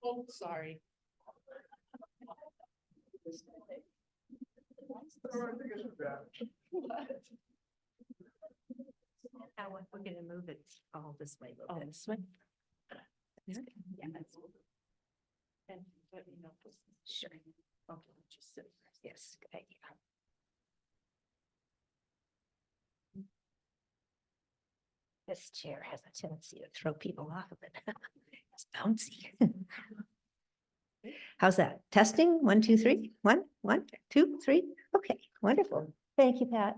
Oh, sorry. We're gonna move it all this way. Oh, this way? Yeah, that's. And let me know. sure. Okay, just sit. Yes, good idea. This chair has a tendency to throw people off of it. It's bouncy. How's that? Testing? 1, 2, 3. 1, 1, 2, 3. Okay, wonderful. Thank you, Pat.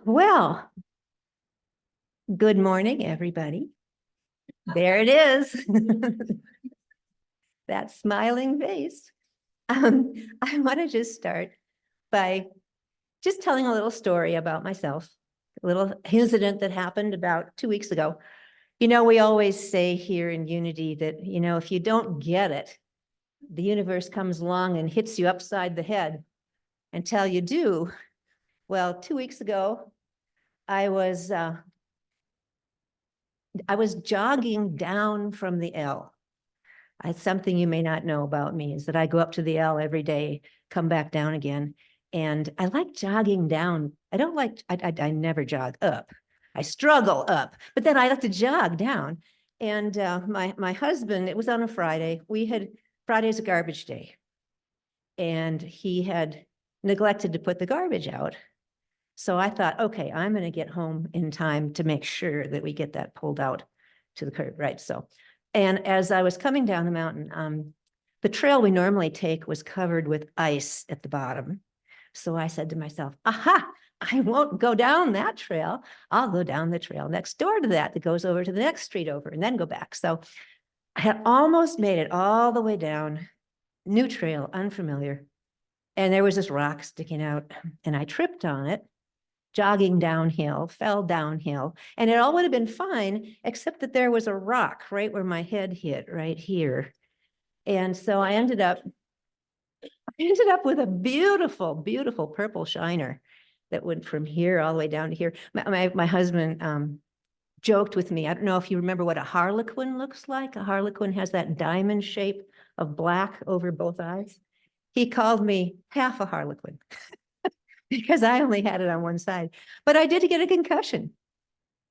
Well, good morning, everybody. There it is. That smiling face. I want to just start by just telling a little story about myself, a little incident that happened about 2 weeks ago. You know, we always say here in Unity that, you know, if you don't get it, the universe comes along and hits you upside the head until you do. Well, 2 weeks ago, I was jogging down from the L. Something you may not know about me is that I go up to the L every day, come back down again. And I like jogging down. I don't like, I never jog up. I struggle up, but then I like to jog down. And my husband, it was on a Friday. Friday's a garbage day. And he had neglected to put the garbage out. So I thought, okay, I'm going to get home in time to make sure that we get that pulled out to the curb, right? So, and as I was coming down the mountain, the trail we normally take was covered with ice at the bottom. So I said to myself, aha, I won't go down that trail. I'll go down the trail next door to that goes over to the next street over and then go back. So I had almost made it all the way down, new trail, unfamiliar. And there was this rock sticking out and I tripped on it, jogging downhill, fell downhill, and it all would have been fine, except that there was a rock right where my head hit, right here. And so I ended up with a beautiful, beautiful purple shiner that went from here all the way down to here. My husband joked with me. I don't know if you remember what a harlequin looks like. A harlequin has that diamond shape of black over both eyes. He called me half a harlequin because I only had it on one side, but I did get a concussion.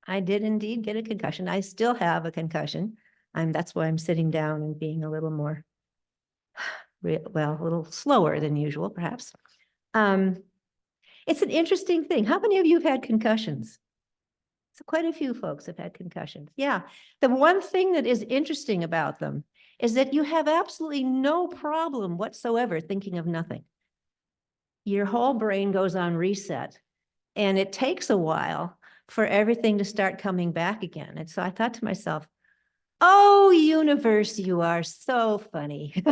I did indeed get a concussion. I still have a concussion. That's why I'm sitting down and being a little more, well, a little slower than usual, perhaps. It's an interesting thing. How many of you have had concussions? So quite a few folks have had concussions. Yeah. The one thing that is interesting about them is that you have absolutely no problem whatsoever thinking of nothing. Your whole brain goes on reset, and it takes a while for everything to start coming back again. And so I thought to myself, oh, universe, you are so funny.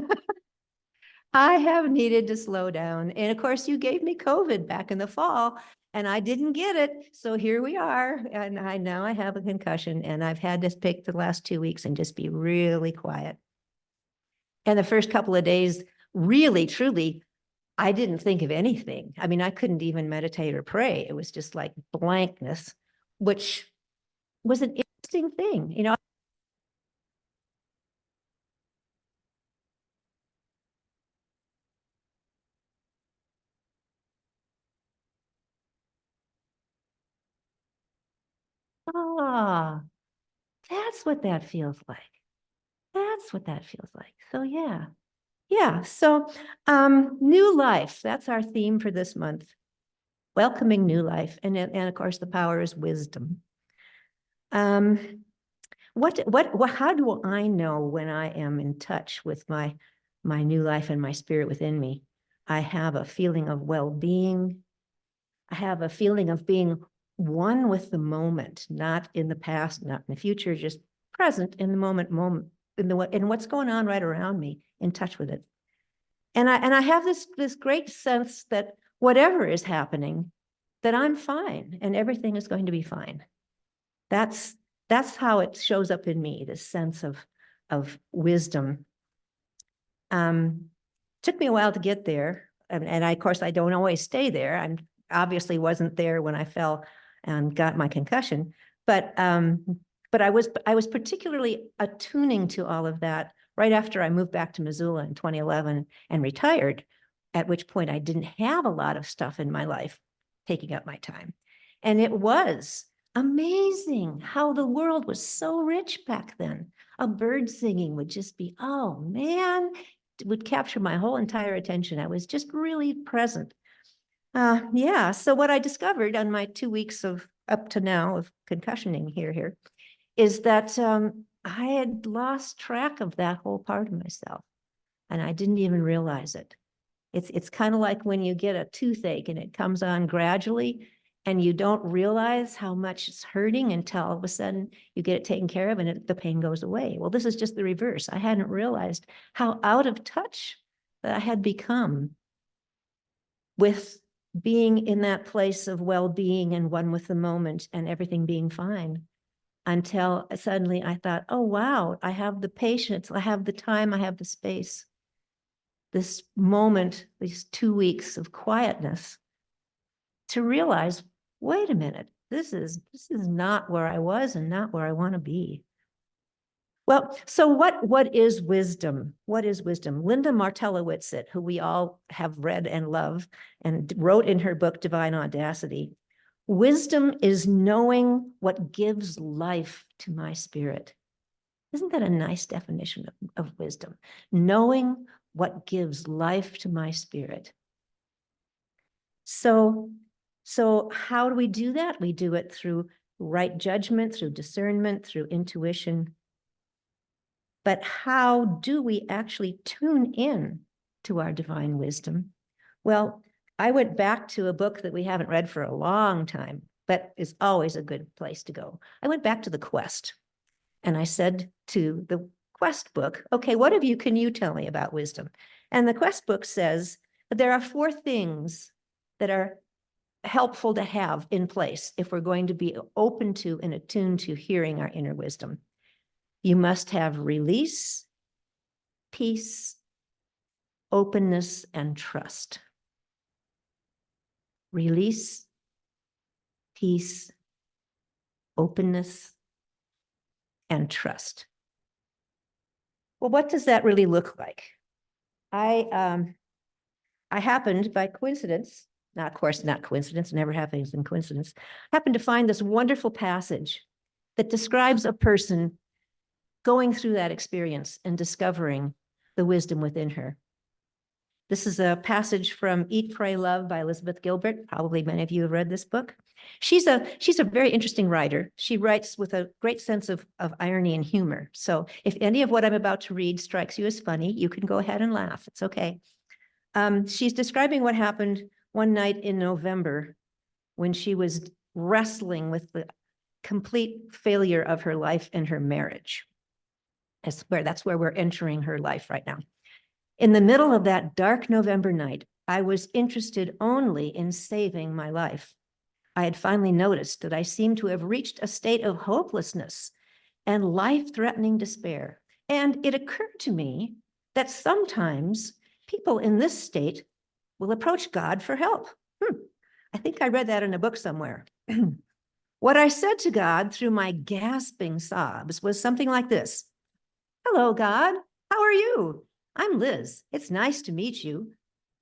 I have needed to slow down. And of course, you gave me COVID back in the fall and I didn't get it. So here we are. And now I have a concussion and I've had to pick the last 2 weeks and just be really quiet. And the first couple of days, really, truly, I didn't think of anything. I mean, I couldn't even meditate or pray. It was just like blankness, which was an interesting thing. You know, ah, that's what that feels like. That's what that feels like. So yeah. Yeah. So new life, that's our theme for this month. Welcoming new life. And of course, the power is wisdom. How do I know when I am in touch with my new life and my spirit within me? I have a feeling of well-being. I have a feeling of being one with the moment, not in the past, not in the future, just present in the moment, in what's going on right around me, in touch with it. And I have this great sense that whatever is happening, that I'm fine and everything is going to be fine. That's how it shows up in me, this sense of wisdom. Took me a while to get there. And of course, I don't always stay there. I'm obviously wasn't there when I fell and got my concussion. But But I was particularly attuning to all of that right after I moved back to Missoula in 2011 and retired, at which point I didn't have a lot of stuff in my life taking up my time. And it was amazing how the world was so rich back then. A bird singing would just be, oh man, it would capture my whole entire attention. I was just really present. Yeah, so what I discovered on my 2 weeks of up to now of concussioning here is that I had lost track of that whole part of myself, and I didn't even realize it. It's kind of like when you get a toothache and it comes on gradually and you don't realize how much it's hurting until all of a sudden you get it taken care of and the pain goes away. Well, this is just the reverse. I hadn't realized how out of touch that I had become with being in that place of well-being and one with the moment and everything being fine, until suddenly I thought, oh, wow, I have the patience, I have the time, I have the space. This moment, these 2 weeks of quietness, to realize, wait a minute, this is not where I was and not where I want to be. Well, so what is wisdom? What is wisdom? Linda Martella-Whitsitt, who we all have read and love and wrote in her book, Divine Audacity, wisdom is knowing what gives life to my spirit. Isn't that a nice definition of wisdom? Knowing what gives life to my spirit. So how do we do that? We do it through right judgment, through discernment, through intuition. But how do we actually tune in to our divine wisdom? Well, I went back to a book that we haven't read for a long time, but is always a good place to go. I went back to The Quest, and I said to the Quest book, okay, can you tell me about wisdom? And the Quest book says that there are 4 things that are helpful to have in place if we're going to be open to and attuned to hearing our inner wisdom. You must have release, peace, openness, and trust. Release, peace, openness, and trust. Well, what does that really look like? I happened by coincidence, not coincidence, never happens in coincidence, happened to find this wonderful passage that describes a person going through that experience and discovering the wisdom within her. This is a passage from Eat, Pray, Love by Elizabeth Gilbert. Probably many of you have read this book. She's a very interesting writer. She writes with a great sense of irony and humor. So if any of what I'm about to read strikes you as funny, you can go ahead and laugh. It's okay. She's describing what happened one night in November when she was wrestling with the complete failure of her life and her marriage. That's where we're entering her life right now. In the middle of that dark November night, I was interested only in saving my life. I had finally noticed that I seemed to have reached a state of hopelessness and life-threatening despair. And it occurred to me that sometimes people in this state will approach God for help. I think I read that in a book somewhere. What I said to God through my gasping sobs was something like this. Hello, God. How are you? I'm Liz. It's nice to meet you.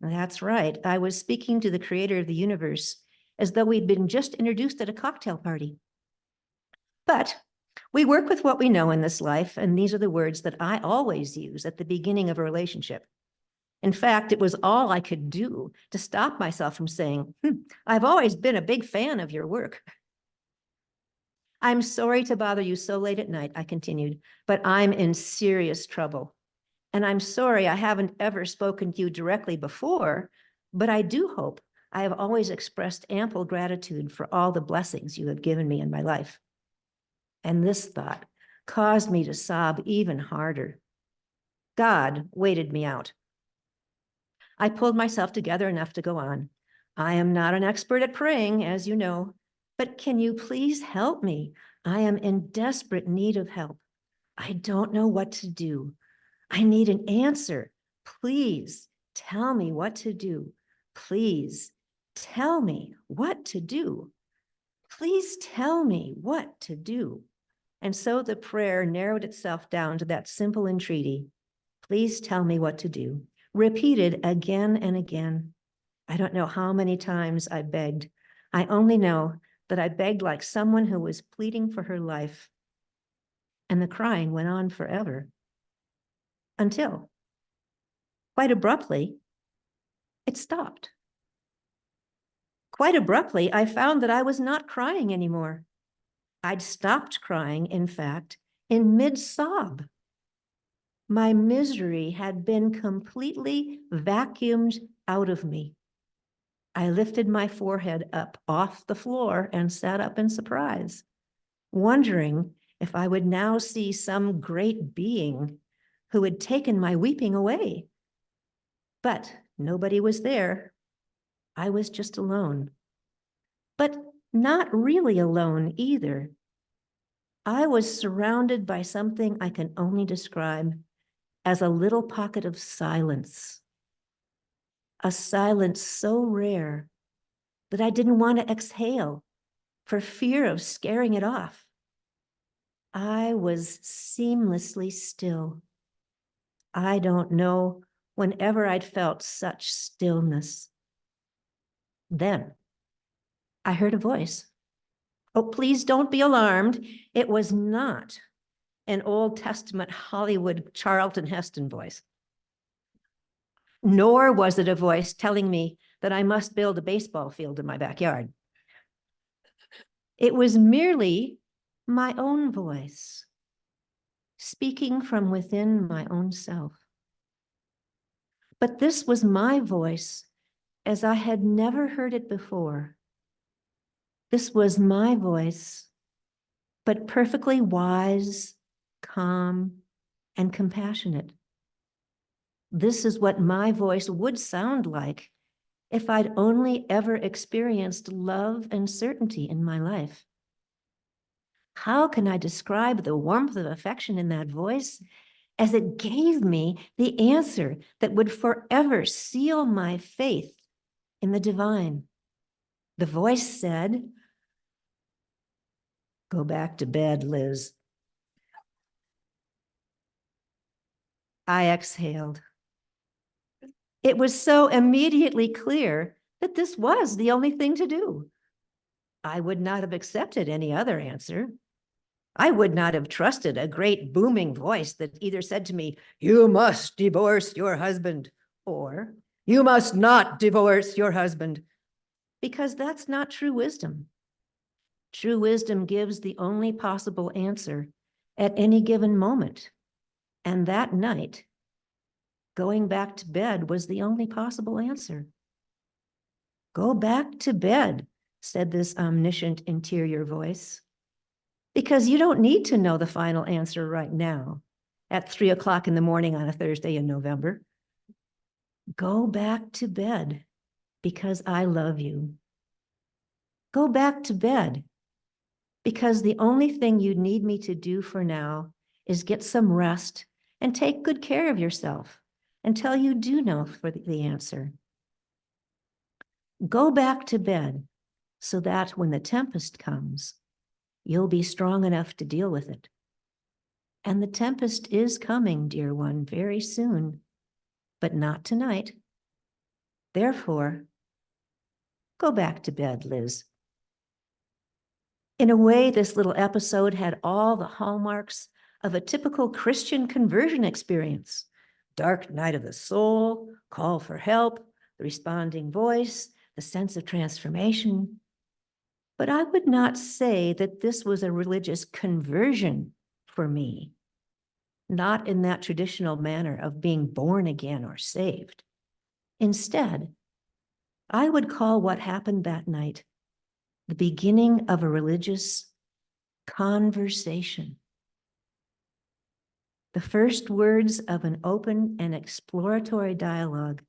That's right. I was speaking to the creator of the universe as though we'd been just introduced at a cocktail party. But we work with what we know in this life, and these are the words that I always use at the beginning of a relationship. In fact, it was all I could do to stop myself from saying, I've always been a big fan of your work. I'm sorry to bother you so late at night, I continued, but I'm in serious trouble. And I'm sorry I haven't ever spoken to you directly before, but I do hope I have always expressed ample gratitude for all the blessings you have given me in my life. And this thought caused me to sob even harder. God waited me out. I pulled myself together enough to go on. I am not an expert at praying, as you know, but can you please help me? I am in desperate need of help. I don't know what to do. I need an answer. Please tell me what to do. Please tell me what to do. Please tell me what to do. And so the prayer narrowed itself down to that simple entreaty. Please tell me what to do. Repeated again and again. I don't know how many times I begged. I only know that I begged like someone who was pleading for her life. And the crying went on forever. Until, quite abruptly, it stopped. Quite abruptly, I found that I was not crying anymore. I'd stopped crying, in fact, in mid-sob. My misery had been completely vacuumed out of me. I lifted my forehead up off the floor and sat up in surprise, wondering if I would now see some great being who had taken my weeping away. But nobody was there. I was just alone. But not really alone either. I was surrounded by something I can only describe as a little pocket of silence. A silence so rare that I didn't want to exhale for fear of scaring it off. I was seamlessly still. I don't know whenever I'd felt such stillness. Then I heard a voice. Oh, please don't be alarmed. It was not an Old Testament Hollywood Charlton Heston voice. Nor was it a voice telling me that I must build a baseball field in my backyard. It was merely my own voice, speaking from within my own self. But this was my voice as I had never heard it before. This was my voice, but perfectly wise, calm, and compassionate. This is what my voice would sound like if I'd only ever experienced love and certainty in my life. How can I describe the warmth of affection in that voice as it gave me the answer that would forever seal my faith in the divine? The voice said, "Go back to bed, Liz." I exhaled. It was so immediately clear that this was the only thing to do. I would not have accepted any other answer. I would not have trusted a great booming voice that either said to me, "You must divorce your husband," or "You must not divorce your husband," because that's not true wisdom. True wisdom gives the only possible answer at any given moment. And that night, going back to bed was the only possible answer. Go back to bed, said this omniscient interior voice, because you don't need to know the final answer right now at 3 o'clock in the morning on a Thursday in November. Go back to bed because I love you. Go back to bed because the only thing you need me to do for now is get some rest and take good care of yourself until you do know for the answer. Go back to bed so that when the tempest comes, you'll be strong enough to deal with it. And the tempest is coming, dear one, very soon, but not tonight. Therefore, go back to bed, Liz. In a way, this little episode had all the hallmarks of a typical Christian conversion experience. Dark night of the soul, call for help, the responding voice, the sense of transformation. But I would not say that this was a religious conversion for me, not in that traditional manner of being born again or saved. Instead, I would call what happened that night the beginning of a religious conversation. The first words of an open and exploratory dialogue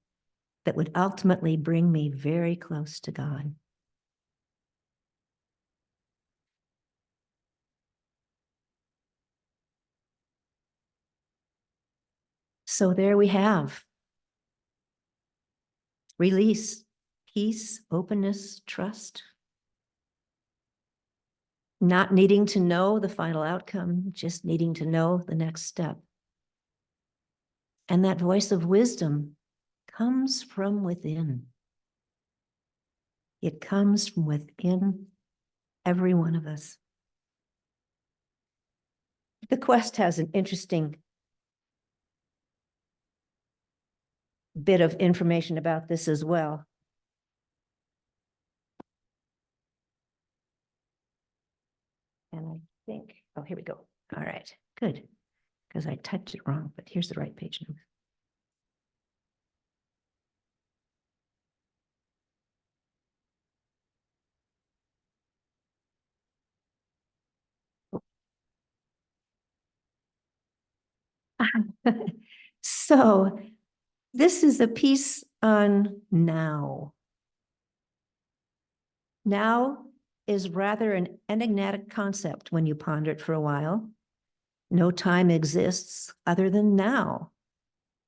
that would ultimately bring me very close to God. So there we have release, peace, openness, trust. not needing to know the final outcome, just needing to know the next step. And that voice of wisdom comes from within. It comes from within every one of us. The quest has an interesting bit of information about this as well. And I think, oh, here we go. All right, good. Because I typed it wrong, but here's the right page number. So this is a piece on now. Now is rather an enigmatic concept when you ponder it for a while. No time exists other than now.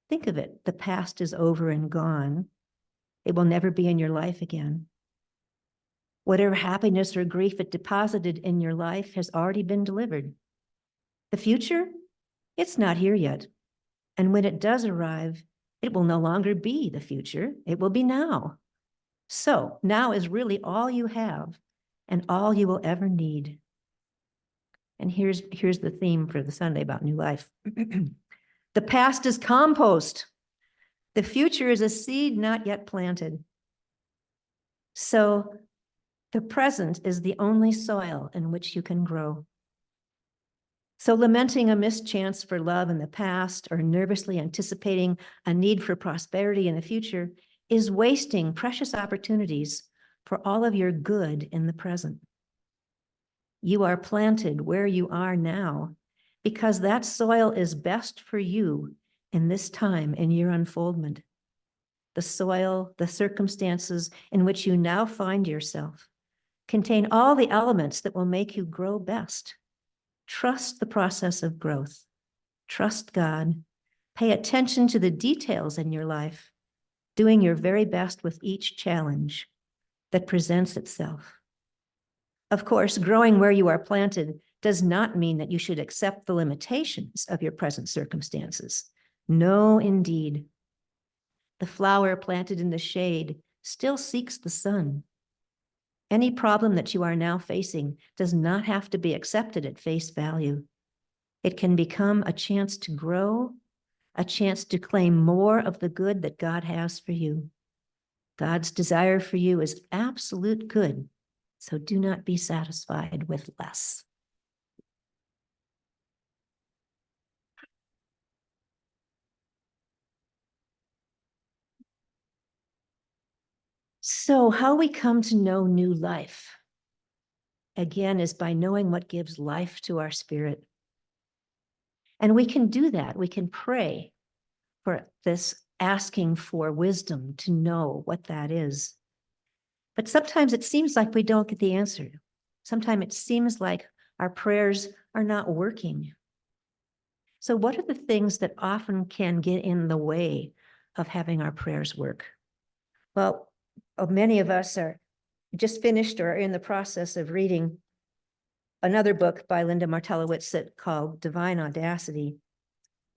Think of it. The past is over and gone. It will never be in your life again. Whatever happiness or grief it deposited in your life has already been delivered. The future, it's not here yet. And when it does arrive, it will no longer be the future. It will be now. So now is really all you have and all you will ever need. And here's the theme for the Sunday about new life. The past is compost. The future is a seed not yet planted. So the present is the only soil in which you can grow. So lamenting a missed chance for love in the past or nervously anticipating a need for prosperity in the future is wasting precious opportunities for all of your good in the present. You are planted where you are now because that soil is best for you in this time in your unfoldment. The soil, the circumstances in which you now find yourself contain all the elements that will make you grow best. Trust the process of growth. Trust God. Pay attention to the details in your life, doing your very best with each challenge that presents itself. Of course, growing where you are planted does not mean that you should accept the limitations of your present circumstances. No, indeed. The flower planted in the shade still seeks the sun. Any problem that you are now facing does not have to be accepted at face value. It can become a chance to grow, a chance to claim more of the good that God has for you. God's desire for you is absolute good, so do not be satisfied with less. So how we come to know new life, again, is by knowing what gives life to our spirit. And we can do that. We can pray for this, asking for wisdom to know what that is. But sometimes it seems like we don't get the answer. Sometimes it seems like our prayers are not working. So what are the things that often can get in the way of having our prayers work? Well, many of us are just finished or are in the process of reading another book by Linda Martellowitz called Divine Audacity.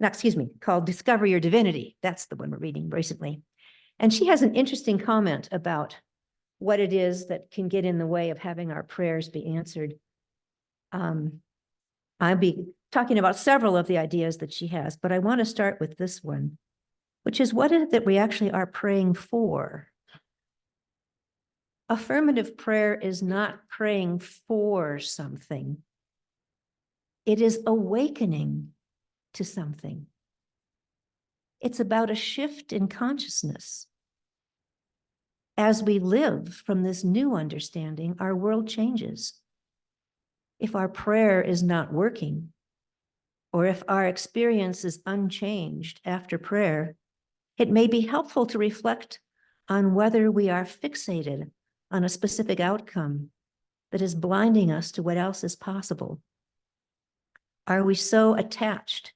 No, excuse me, called Discover Your Divinity. That's the one we're reading recently. And she has an interesting comment about what it is that can get in the way of having our prayers be answered. I'll be talking about several of the ideas that she has, but I want to start with this one, which is what is it that we actually are praying for? Affirmative prayer is not praying for something. It is awakening to something. It's about a shift in consciousness. As we live from this new understanding, our world changes. If our prayer is not working, or if our experience is unchanged after prayer, it may be helpful to reflect on whether we are fixated on a specific outcome that is blinding us to what else is possible. Are we so attached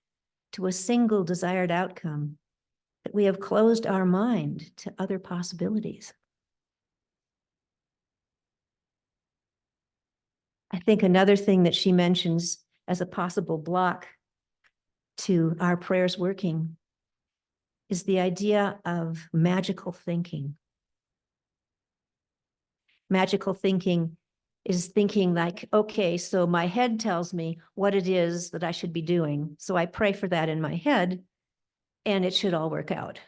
to a single desired outcome that we have closed our mind to other possibilities? I think another thing that she mentions as a possible block to our prayers working is the idea of magical thinking. Magical thinking is thinking like, okay, so my head tells me what it is that I should be doing. So I pray for that in my head and it should all work out.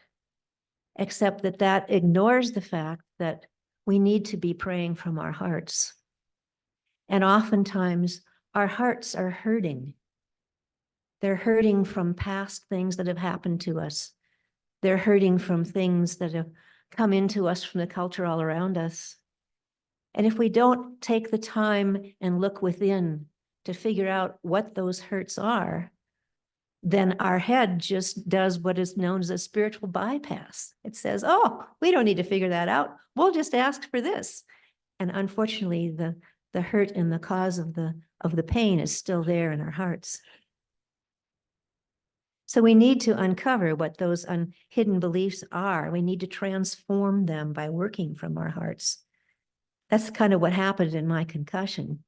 Except that that ignores the fact that we need to be praying from our hearts. And oftentimes our hearts are hurting. They're hurting from past things that have happened to us. They're hurting from things that have come into us from the culture all around us. And if we don't take the time and look within to figure out what those hurts are, then our head just does what is known as a spiritual bypass. It says, oh, we don't need to figure that out. We'll just ask for this. And unfortunately, the hurt and the cause of the pain is still there in our hearts. So we need to uncover what those hidden beliefs are. We need to transform them by working from our hearts. That's kind of what happened in my concussion,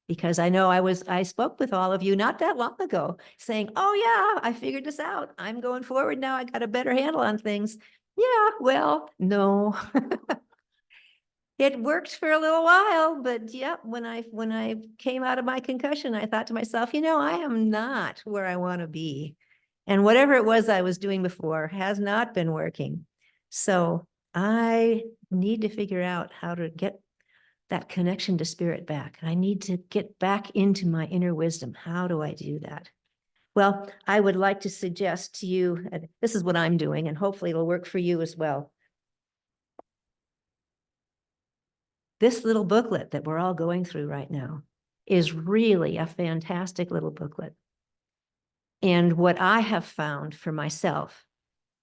because I know I spoke with all of you not that long ago saying, oh yeah, I figured this out. I'm going forward now. I got a better handle on things. Yeah, well, no. It worked for a little while, but yeah, when I came out of my concussion, I thought to myself, I am not where I want to be. And whatever it was I was doing before has not been working. So I need to figure out how to get that connection to spirit back. I need to get back into my inner wisdom. How do I do that? Well, I would like to suggest to you, this is what I'm doing, and hopefully it'll work for you as well. This little booklet that we're all going through right now is really a fantastic little booklet. And what I have found for myself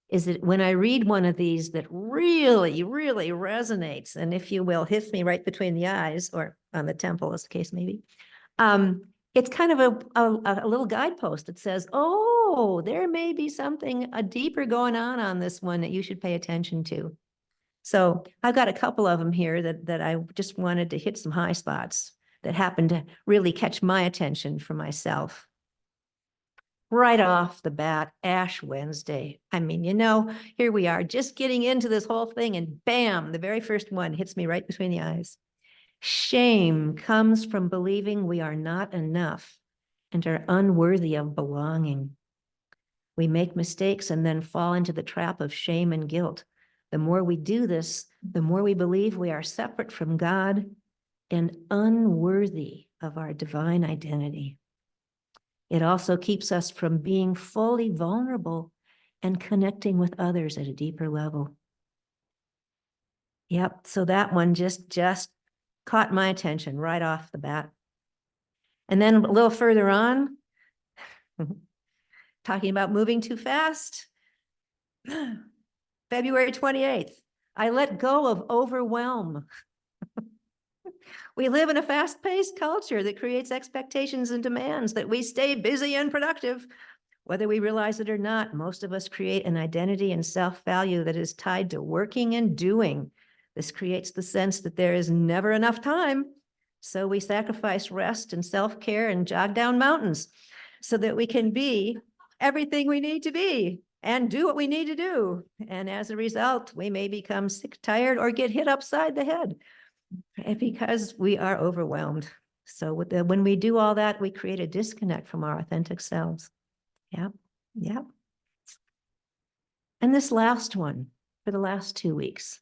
is that when I read one of these that really, really resonates, and if you will, hits me right between the eyes or on the temple, as the case may be, it's kind of a little guidepost that says, oh, there may be something deeper going on this one that you should pay attention to. So I've got a couple of them here that I just wanted to hit some high spots that happened to really catch my attention for myself. Right off the bat, Ash Wednesday. I mean, here we are just getting into this whole thing and bam, the very first one hits me right between the eyes. Shame comes from believing we are not enough and are unworthy of belonging. We make mistakes and then fall into the trap of shame and guilt. The more we do this, the more we believe we are separate from God and unworthy of our divine identity. It also keeps us from being fully vulnerable and connecting with others at a deeper level. Yep, so that one just caught my attention right off the bat. And then a little further on, talking about moving too fast, February 28th, I let go of overwhelm. We live in a fast-paced culture that creates expectations and demands that we stay busy and productive. Whether we realize it or not, most of us create an identity and self-value that is tied to working and doing. This creates the sense that there is never enough time. So we sacrifice rest and self-care and jog down mountains so that we can be everything we need to be and do what we need to do. And as a result, we may become sick, tired, or get hit upside the head because we are overwhelmed. So when we do all that, we create a disconnect from our authentic selves. Yep, yep. And this last one, for the last 2 weeks,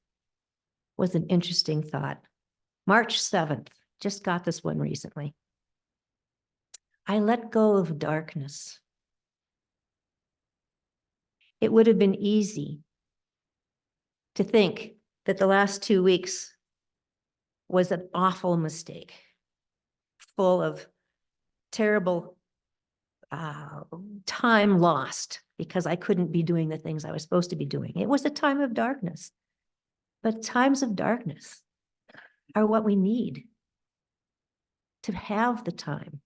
was an interesting thought. March 7th, just got this one recently. I let go of darkness. It would have been easy to think that the last 2 weeks was an awful mistake, full of terrible time lost because I couldn't be doing the things I was supposed to be doing. It was a time of darkness. But times of darkness are what we need to have the time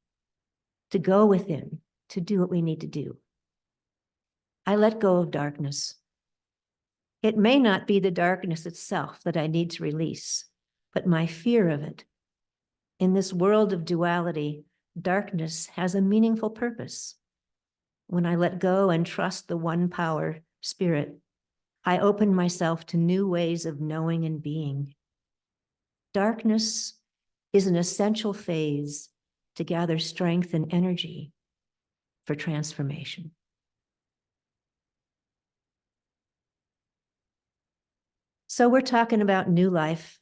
to go within, to do what we need to do. I let go of darkness. It may not be the darkness itself that I need to release, but my fear of it. In this world of duality, darkness has a meaningful purpose. When I let go and trust the one power, spirit, I open myself to new ways of knowing and being. Darkness is an essential phase to gather strength and energy for transformation. So we're talking about new life,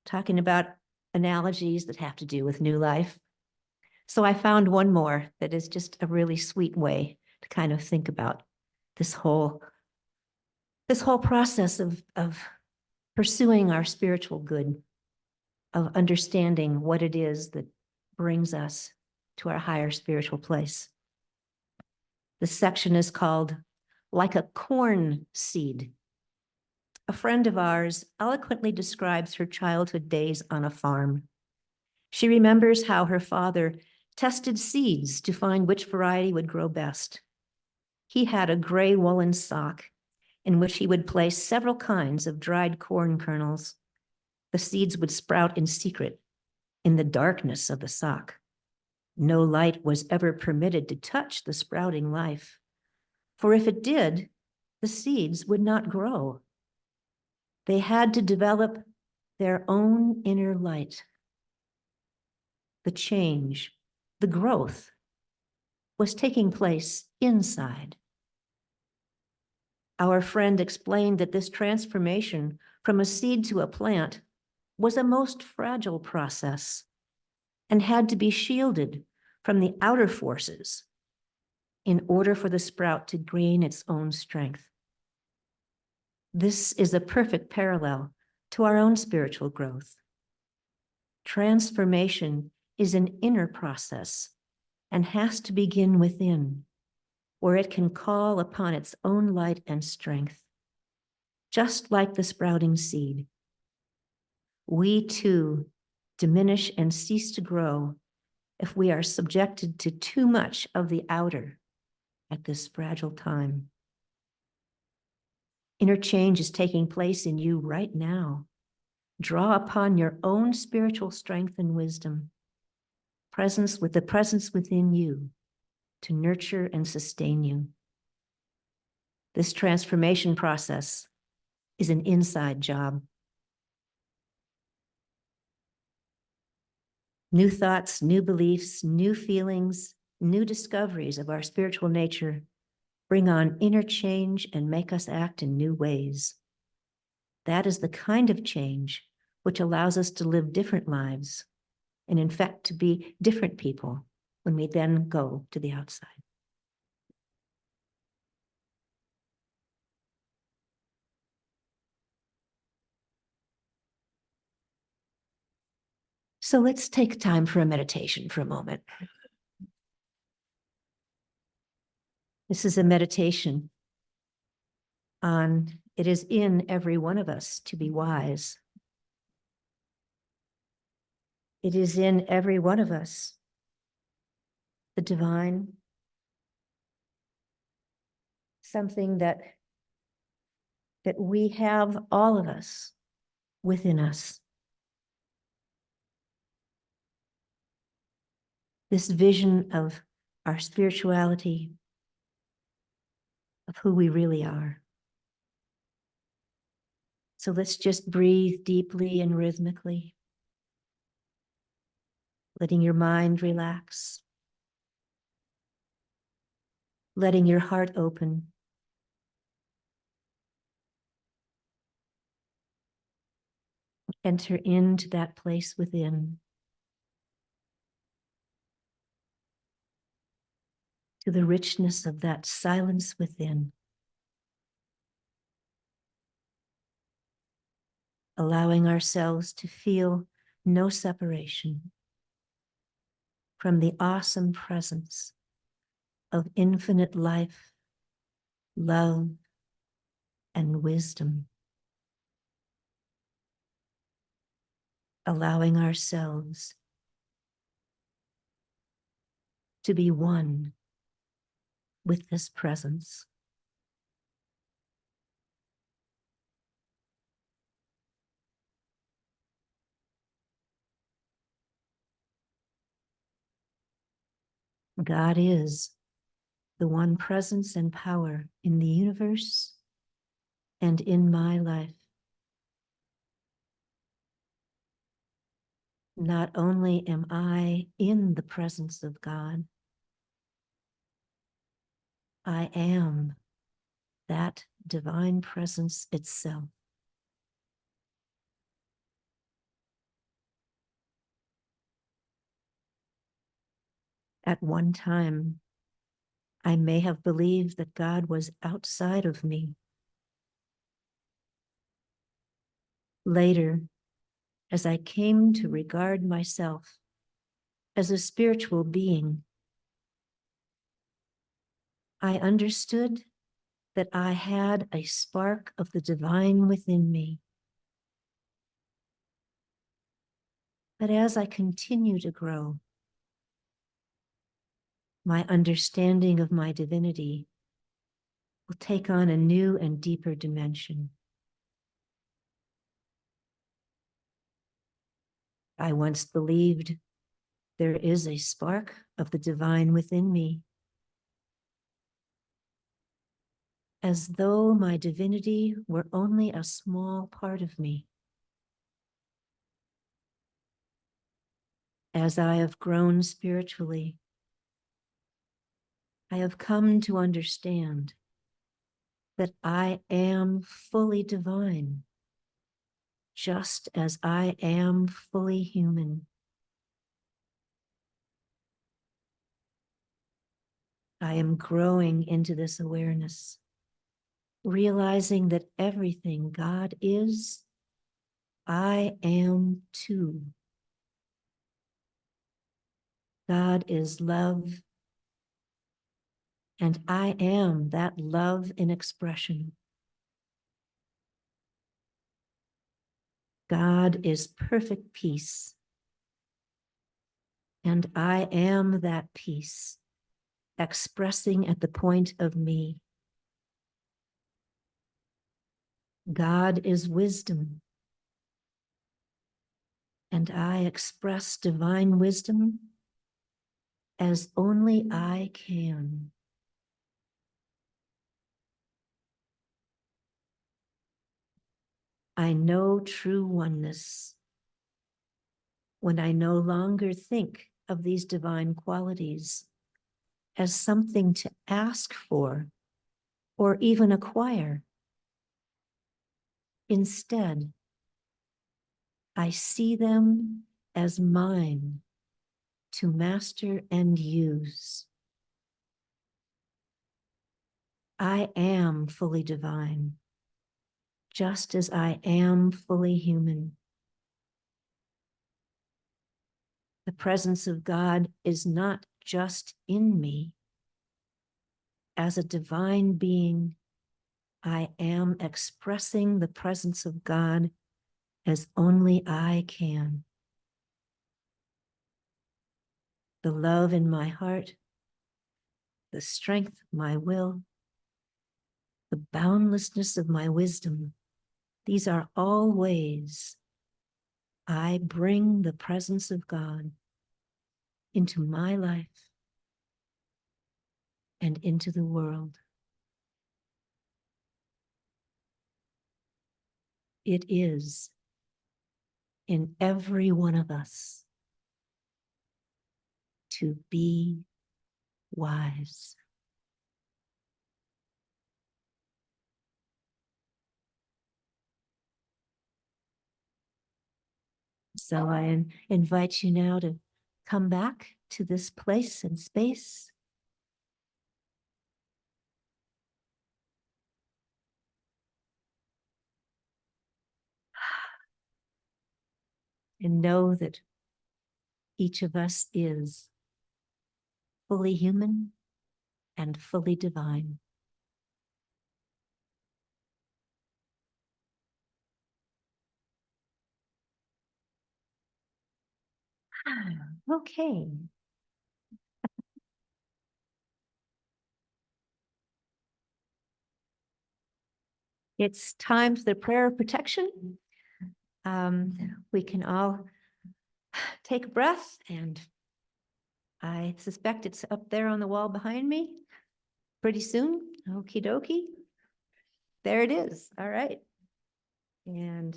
talking about analogies that have to do with new life. So I found one more that is just a really sweet way to kind of think about this whole process of pursuing our spiritual good, of understanding what it is that brings us to our higher spiritual place. This section is called Like a Corn Seed. A friend of ours eloquently describes her childhood days on a farm. She remembers how her father tested seeds to find which variety would grow best. He had a gray woolen sock in which he would place several kinds of dried corn kernels. The seeds would sprout in secret in the darkness of the sock. No light was ever permitted to touch the sprouting life, for if it did, the seeds would not grow. They had to develop their own inner light. The change, the growth was taking place inside. Our friend explained that this transformation from a seed to a plant was a most fragile process and had to be shielded from the outer forces in order for the sprout to gain its own strength. This is a perfect parallel to our own spiritual growth. Transformation is an inner process and has to begin within, where it can call upon its own light and strength. Just like the sprouting seed, we too diminish and cease to grow if we are subjected to too much of the outer at this fragile time. Inner change is taking place in you right now. Draw upon your own spiritual strength and wisdom, the presence within you to nurture and sustain you. This transformation process is an inside job. New thoughts, new beliefs, new feelings, new discoveries of our spiritual nature bring on inner change and make us act in new ways. That is the kind of change which allows us to live different lives and, in fact, to be different people when we then go to the outside. So let's take time for a meditation for a moment. This is a meditation on it is in every one of us to be wise. It is in every one of us, the divine, something that we have, all of us, within us. This vision of our spirituality, of who we really are. So let's just breathe deeply and rhythmically, letting your mind relax, letting your heart open. Enter into that place within, to the richness of that silence within, allowing ourselves to feel no separation from the awesome presence of infinite life, love, and wisdom. Allowing ourselves to be one with this presence. God is the one presence and power in the universe and in my life. Not only am I in the presence of God, I am that divine presence itself. At one time, I may have believed that God was outside of me. Later, as I came to regard myself as a spiritual being, I understood that I had a spark of the divine within me. But as I continue to grow, my understanding of my divinity will take on a new and deeper dimension. I once believed there is a spark of the divine within me, as though my divinity were only a small part of me. As I have grown spiritually, I have come to understand that I am fully divine, just as I am fully human. I am growing into this awareness, realizing that everything God is, I am too. God is love, and I am that love in expression. God is perfect peace, and I am that peace, expressing at the point of me. God is wisdom, and I express divine wisdom as only I can. I know true oneness when I no longer think of these divine qualities as something to ask for or even acquire. Instead, I see them as mine to master and use. I am fully divine, just as I am fully human. The presence of God is not just in me. As a divine being, I am expressing the presence of God as only I can. The love in my heart, the strength of my will, the boundlessness of my wisdom, these are all ways I bring the presence of God into my life and into the world. It is in every one of us to be wise. So I invite you now to come back to this place and space. And know that each of us is fully human and fully divine. Okay. It's time for the prayer of protection. We can all take a breath and I suspect it's up there on the wall behind me pretty soon. Okie dokie. There it is. All right. And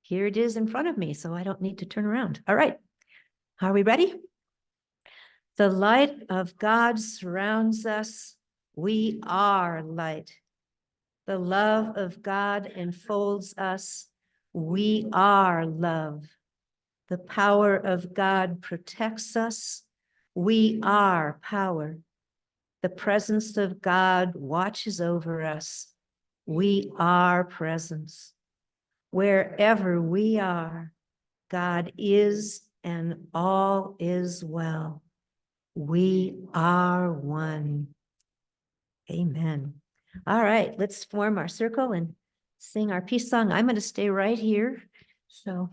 here it is in front of me, so I don't need to turn around. All right. Are we ready? The light of God surrounds us. We are light. The love of God enfolds us. We are love. The power of God protects us. We are power. The presence of God watches over us. We are presence. Wherever we are, God is and all is well. We are one. Amen. All right, let's form our circle and sing our peace song. I'm going to stay right here. So